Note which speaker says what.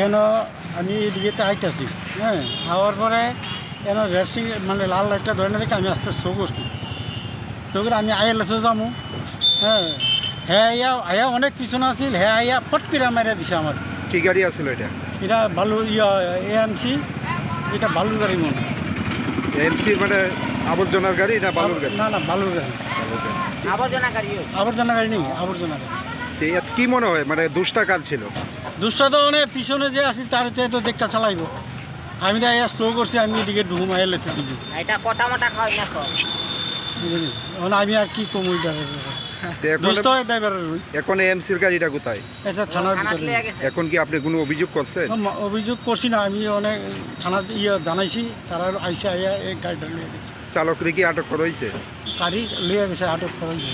Speaker 1: N আমি এদিকে আইতেছি, হ্যাঁ, হওয়ার পরে এন রেস্টিং মানে লাল লাইটটা ধরে না দেখে আমি আস্তে শো করছি। শো করে আমি আইএলএসে যাবো, হ্যাঁ, হ্যাঁ আইয়া অনেক পিছনে আছিল, হ্যাঁ আইয়া ফট করে মারিয়া দিছে আমার।
Speaker 2: কি গাড়ি আছিল এটা?
Speaker 1: এটা বালু এএমসি, এটা বালুর গাড়ি মনে হয়।
Speaker 2: এএমসি মানে আবর্জনার গাড়ি না বালুর গাড়ি?
Speaker 1: না বালুর গাড়ি। আবর্জনা গাড়ি নেই, আবর্জনা গাড়ি।
Speaker 2: কি মনে হয় মানে দুষ্টা কাল ছিল?
Speaker 1: দুষ্টা তো মানে পিছনে যে আছি তার তো দেখতে চালাইব। আমি তো স্লো করছি, আমি এদিকে ঢুম আইলেছি দিকে।
Speaker 3: এটা কটা মোটা খাওয়াই না তো
Speaker 1: আমি আর কি কম ওইটা ড্রাইভারের।
Speaker 2: এখন এএমসির গাড়িটা কোথায়?
Speaker 1: এটা থানার ভিতরে।
Speaker 2: এখন কি আপনি কোনো অভিযোগ করছেন?
Speaker 1: অভিযোগ করছি না, আমি অনেক থানার জানাইছি, তারা আইসে আইয়া এই গাড়িটা লিয়ে গেছে।
Speaker 2: চালকরে কি আটক করা হয়েছে?
Speaker 1: গাড়ি লিয়ে গেছে, আটক করা হয়েছে।